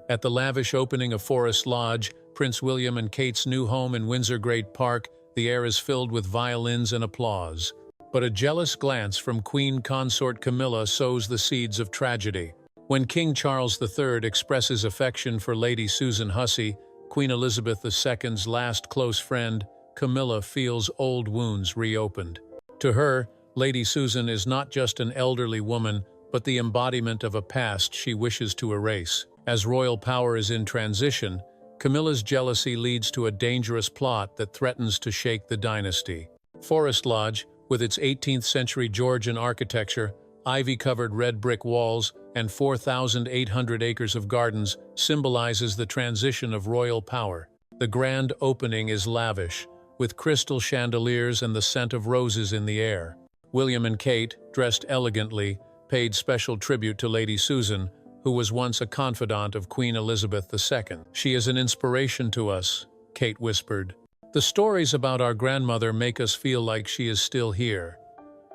At the lavish opening of Forest Lodge, Prince William and Kate's new home in Windsor Great Park, the air is filled with violins and applause. But a jealous glance from Queen Consort Camilla sows the seeds of tragedy. When King Charles III expresses affection for Lady Susan Hussey, Queen Elizabeth II's last close friend, Camilla feels old wounds reopened. To her, Lady Susan is not just an elderly woman, but the embodiment of a past she wishes to erase. As royal power is in transition, Camilla's jealousy leads to a dangerous plot that threatens to shake the dynasty. Forest Lodge, with its 18th-century Georgian architecture, ivy-covered red brick walls, and 4,800 acres of gardens, symbolizes the transition of royal power. The grand opening is lavish, with crystal chandeliers and the scent of roses in the air. William and Kate, dressed elegantly, paid special tribute to Lady Susan, who was once a confidant of Queen Elizabeth II. "She is an inspiration to us," Kate whispered. "The stories about our grandmother make us feel like she is still here."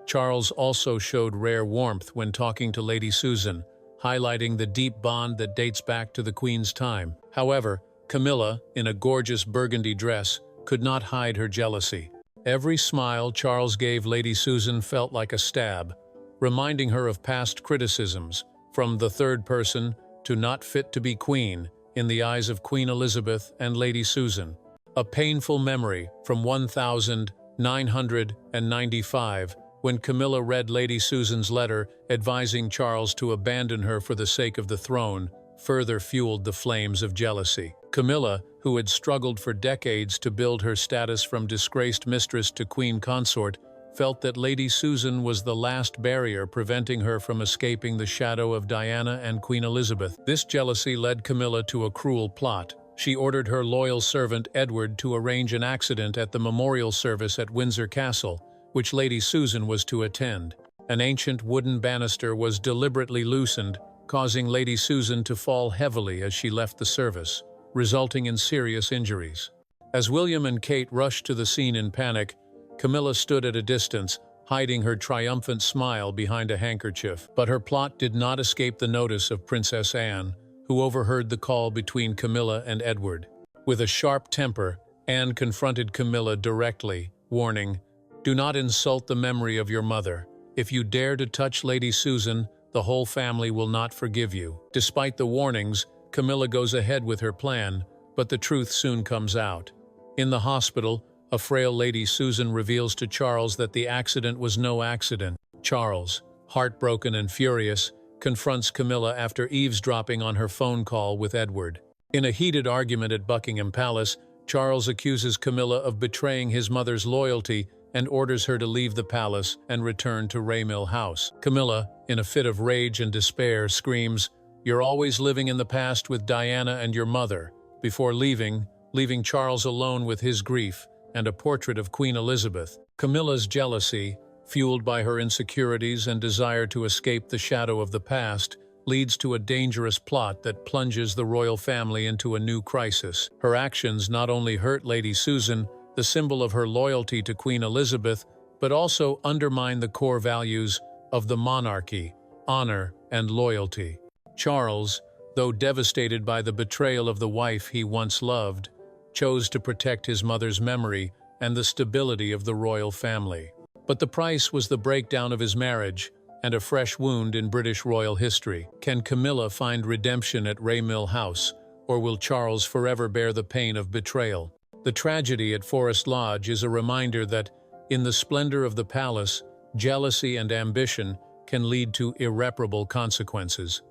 Charles also showed rare warmth when talking to Lady Susan, highlighting the deep bond that dates back to the Queen's time. However, Camilla, in a gorgeous burgundy dress, could not hide her jealousy. Every smile Charles gave Lady Susan felt like a stab, reminding her of past criticisms, from the third person to not fit to be queen, in the eyes of Queen Elizabeth and Lady Susan. A painful memory from 1995, when Camilla read Lady Susan's letter advising Charles to abandon her for the sake of the throne, further fueled the flames of jealousy. Camilla, who had struggled for decades to build her status from disgraced mistress to queen consort, felt that Lady Susan was the last barrier preventing her from escaping the shadow of Diana and Queen Elizabeth. This jealousy led Camilla to a cruel plot. She ordered her loyal servant Edward to arrange an accident at the memorial service at Windsor Castle, which Lady Susan was to attend. An ancient wooden banister was deliberately loosened, causing Lady Susan to fall heavily as she left the service, resulting in serious injuries. As William and Kate rushed to the scene in panic, Camilla stood at a distance, hiding her triumphant smile behind a handkerchief. But her plot did not escape the notice of Princess Anne, who overheard the call between Camilla and Edward. With a sharp temper, Anne confronted Camilla directly, warning, "Do not insult the memory of your mother. If you dare to touch Lady Susan, the whole family will not forgive you." Despite the warnings, Camilla goes ahead with her plan, but the truth soon comes out. In the hospital, a frail Lady Susan reveals to Charles that the accident was no accident. Charles, heartbroken and furious, confronts Camilla after eavesdropping on her phone call with Edward. In a heated argument at Buckingham Palace, Charles accuses Camilla of betraying his mother's loyalty and orders her to leave the palace and return to Raymill House. Camilla, in a fit of rage and despair, screams, "You're always living in the past with Diana and your mother," before leaving Charles alone with his grief and a portrait of Queen Elizabeth. Camilla's jealousy, fueled by her insecurities and desire to escape the shadow of the past, leads to a dangerous plot that plunges the royal family into a new crisis. Her actions not only hurt Lady Susan, the symbol of her loyalty to Queen Elizabeth, but also undermine the core values of the monarchy, honor and loyalty. Charles, though devastated by the betrayal of the wife he once loved, chose to protect his mother's memory and the stability of the royal family. But the price was the breakdown of his marriage and a fresh wound in British royal history. Can Camilla find redemption at Raymill House, or will Charles forever bear the pain of betrayal? The tragedy at Forest Lodge is a reminder that, in the splendor of the palace, jealousy and ambition can lead to irreparable consequences.